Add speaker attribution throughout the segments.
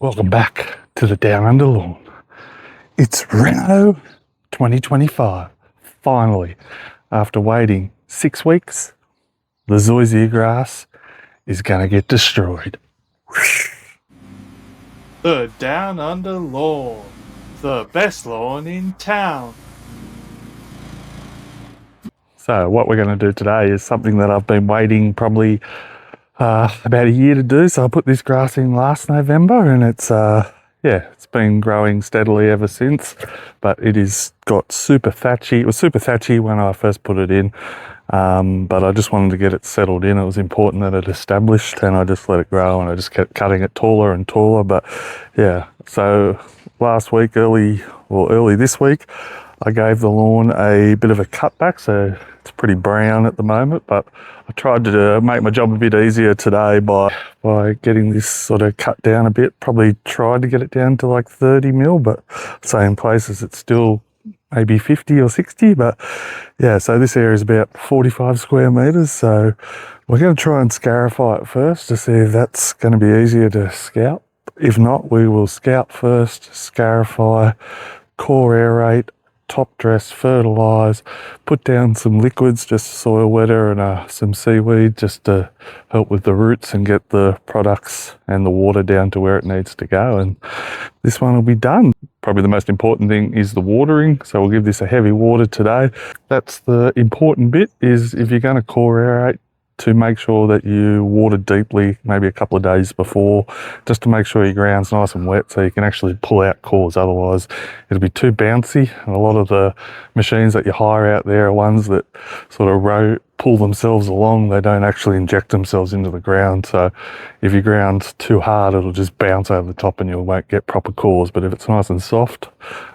Speaker 1: Welcome back to the Down Under lawn. It's Reno 2025. Finally, after waiting 6 weeks, the Zoysia grass is going to get destroyed. The Down Under lawn, the best lawn in town. So what we're going to do today is something that I've been waiting probably about a year to do. So I put this grass in last November, and it's it's been growing steadily ever since, but it is got super thatchy. It was super thatchy when I first put it in, but I just wanted to get it settled in. It was important that it established, and I just let it grow, and I just kept cutting it taller and taller. But yeah, so last week, early this week, I gave the lawn a bit of a cutback, so it's pretty brown at the moment, but I tried to make my job a bit easier today by getting this sort of cut down a bit. Probably tried to get it down to like 30 mil, but say in places it's still maybe 50 or 60, but yeah, so this area is about 45 square meters, so we're going to try and scarify it first to see if that's going to be easier to scalp. If not, we will scalp first, scarify, core aerate, top dress, fertilise, put down some liquids, just soil wetter and some seaweed just to help with the roots and get the products and the water down to where it needs to go, and this one will be done. Probably the most important thing is the watering, so we'll give this a heavy water today. That's the important bit, is if you're going to core aerate, to make sure that you water deeply, maybe a couple of days before, just to make sure your ground's nice and wet so you can actually pull out cores. Otherwise it'll be too bouncy, and a lot of the machines that you hire out there are ones that sort of pull themselves along. They don't actually inject themselves into the ground, so if your ground's too hard, it'll just bounce over the top and you won't get proper cores. But if it's nice and soft,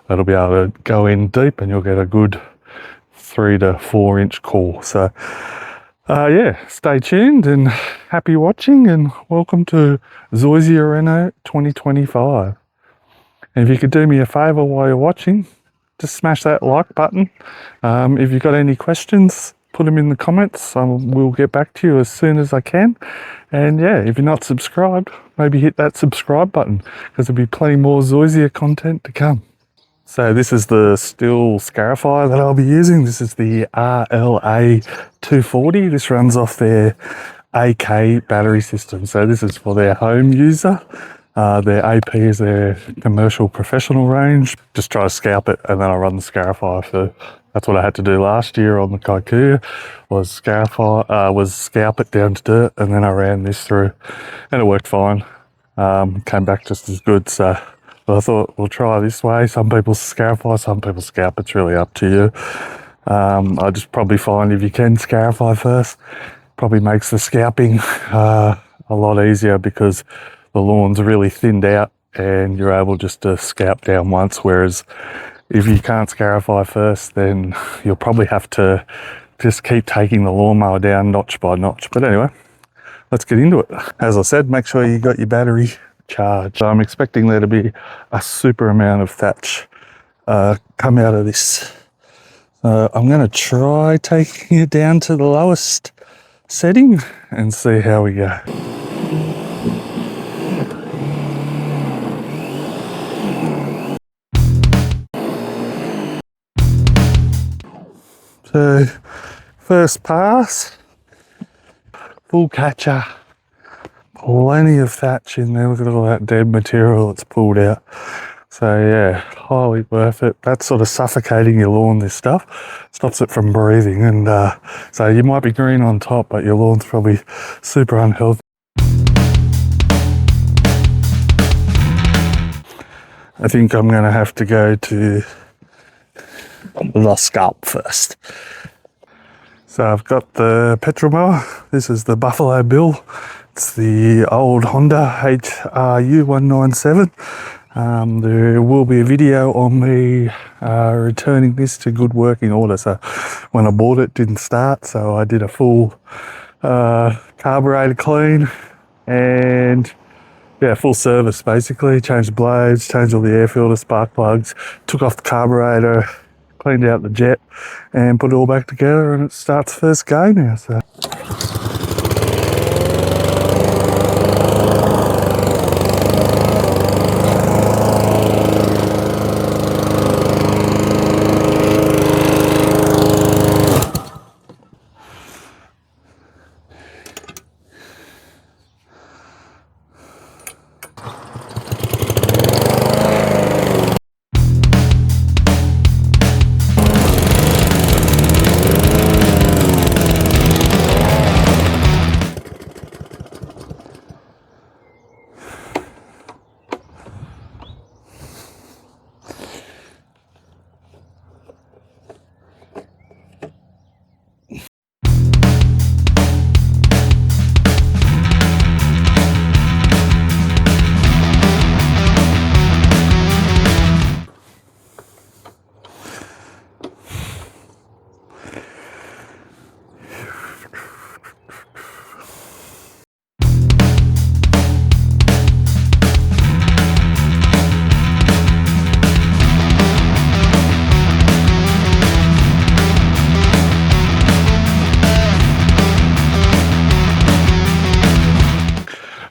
Speaker 1: that'll be able to go in deep and you'll get a good 3 to 4 inch core. So yeah, stay tuned and happy watching, and welcome to Zoysia Reno 2025. And if you could do me a favour while you're watching, just smash that like button. If you've got any questions, put them in the comments. We'll get back to you as soon as I can. And yeah, if you're not subscribed, maybe hit that subscribe button, because there'll be plenty more Zoysia content to come. So this is the Stihl Scarifier that I'll be using. This is the RLA 240. This runs off their AK battery system. So this is for their home user. Their AP is their commercial professional range. Just try to scalp it, and then I run the Scarifier. So that's what I had to do last year on the Kikuyu, was scalp it down to dirt, and then I ran this through, and it worked fine. Came back just as good. So I thought we'll try this way. Some people scarify, some people scalp. It's really up to you. I just probably find if you can scarify first, probably makes the scalping a lot easier, because the lawn's really thinned out and you're able just to scalp down once. Whereas if you can't scarify first, then you'll probably have to just keep taking the lawnmower down notch by notch. But anyway, let's get into it. As I said, make sure you got your battery charge. I'm expecting there to be a super amount of thatch come out of this. I'm going to try taking it down to the lowest setting and see how we go. So first pass, full catcher. Plenty of thatch in there. Look at all that dead material that's pulled out. So yeah, highly worth it. That's sort of suffocating your lawn, this stuff. Stops it from breathing, and so you might be green on top, but your lawn's probably super unhealthy. I think I'm going to have to go to the Scalp first. So I've got the petrol mower. This is the Buffalo Bill. It's the old Honda HRU197. There will be a video on me returning this to good working order. So when I bought it, didn't start, so I did a full carburetor clean and yeah, full service basically. Changed the blades, changed all the air filter, spark plugs, took off the carburetor, cleaned out the jet and put it all back together, and it starts first go now. So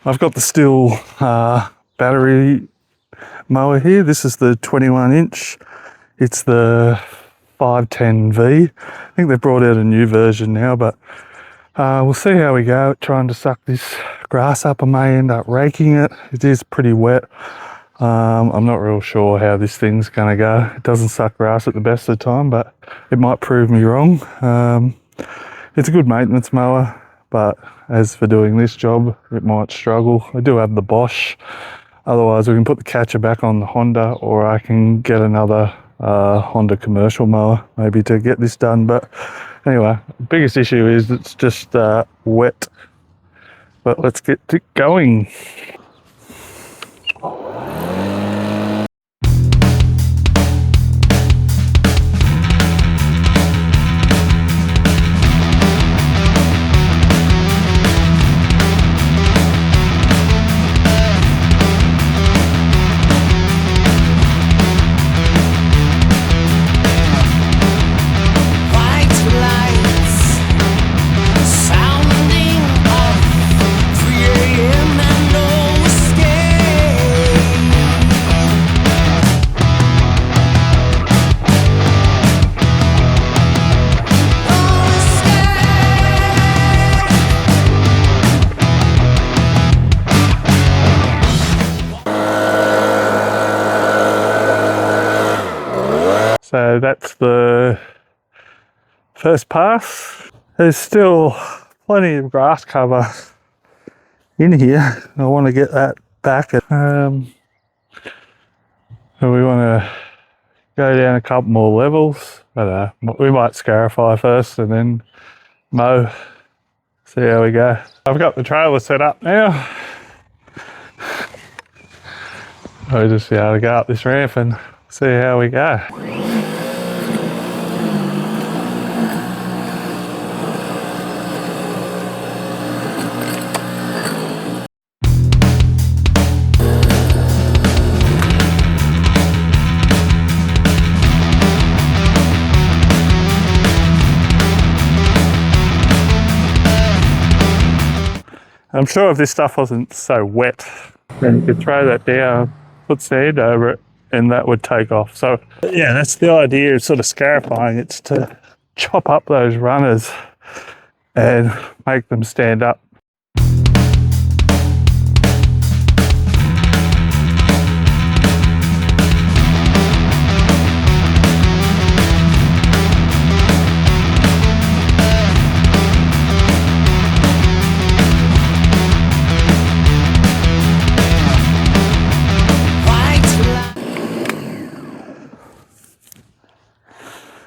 Speaker 1: I've got the Stihl battery mower here. This is the 21-inch. It's the 510V. I think they've brought out a new version now, but we'll see how we go trying to suck this grass up. I may end up raking it. It is pretty wet. I'm not real sure how this thing's going to go. It doesn't suck grass at the best of the time, but it might prove me wrong. It's a good maintenance mower, but as for doing this job, it might struggle. I do have the Bosch. Otherwise, we can put the catcher back on the Honda, or I can get another Honda commercial mower maybe to get this done. But anyway, the biggest issue is it's just wet. But let's get it going. So that's the first pass. There's still plenty of grass cover in here. I want to get that back. So we want to go down a couple more levels. But we might scarify first and then mow. See how we go. I've got the trailer set up now. I'll just be able to go up this ramp and see how we go. I'm sure if this stuff wasn't so wet, then you could throw that down, put sand over it, and that would take off. So yeah, that's the idea of sort of scarifying. It's to chop up those runners and make them stand up.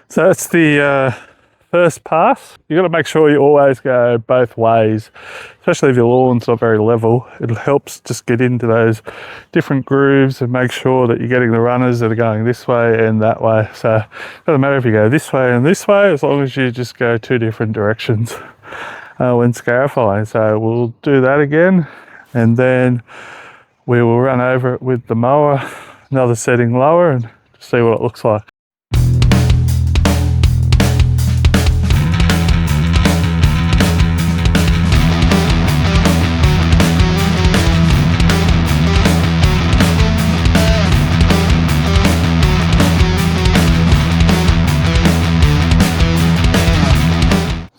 Speaker 1: So that's the first pass. You've got to make sure you always go both ways, especially if your lawn's not very level. It helps just get into those different grooves and make sure that you're getting the runners that are going this way and that way. So it doesn't matter if you go this way and this way, as long as you just go two different directions when scarifying. So we'll do that again, and then we will run over it with the mower, another setting lower, and see what it looks like.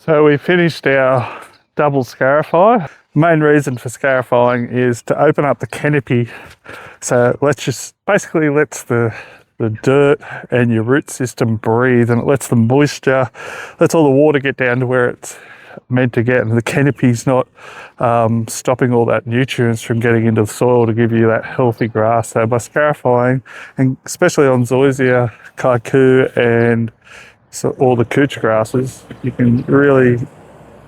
Speaker 1: So we finished our double Scarifier. The main reason for Scarifying is to open up the canopy. So let's just basically lets the dirt and your root system breathe, and it lets the moisture, lets all the water get down to where it's meant to get, and the canopy's not stopping all that nutrients from getting into the soil to give you that healthy grass. So by Scarifying, and especially on Zoysia, Kaiku and so all the couch grasses, you can really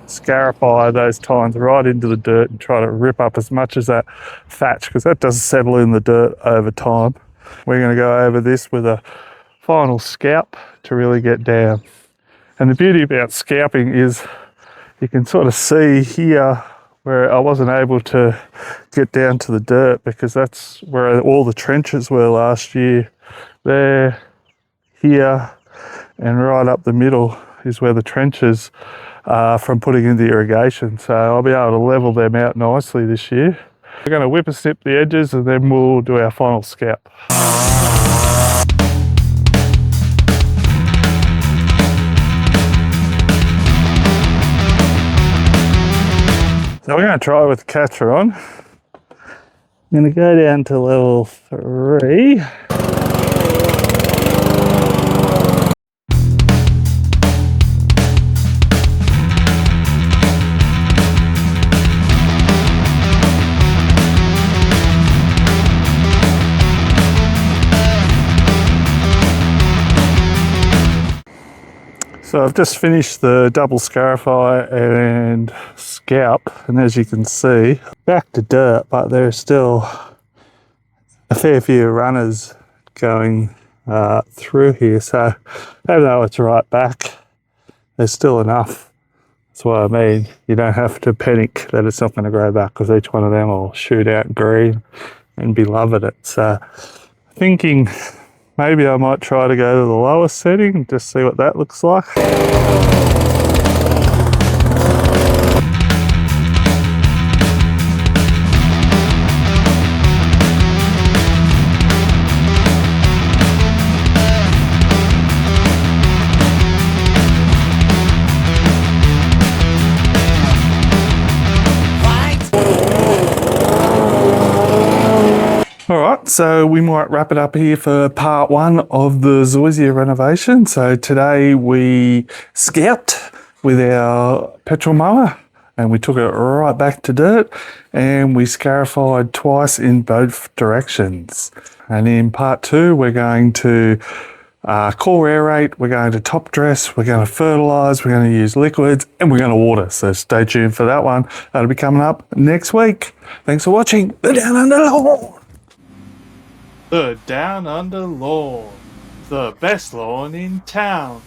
Speaker 1: scarify those tines right into the dirt and try to rip up as much as that thatch, because that does settle in the dirt over time. We're going to go over this with a final scalp to really get down. And the beauty about scalping is you can sort of see here where I wasn't able to get down to the dirt, because that's where all the trenches were last year. There, here, and right up the middle is where the trenches are from putting in the irrigation. So I'll be able to level them out nicely this year. we're going to whip and snip the edges and then we'll do our final scalp. So we're going to try with the catcher on. I'm going to go down to level 3. So I've just finished the double Scarify and Scalp, and as you can see, back to dirt, but there's still a fair few runners going through here. So even though it's right back, there's still enough. That's what I mean. You don't have to panic that it's not going to grow back, because each one of them will shoot out green and be loving it. So thinking maybe I might try to go to the lowest setting and just see what that looks like. Alright, so we might wrap it up here for part 1 of the Zoysia renovation. So today we scalped with our petrol mower and we took it right back to dirt, and we scarified twice in both directions. And in part 2 we're going to core aerate, we're going to top dress, we're going to fertilise, we're going to use liquids, and we're going to water. So stay tuned for that one. That'll be coming up next week. Thanks for watching the Down Under Lawn. The Down Under Lawn, the best lawn in town.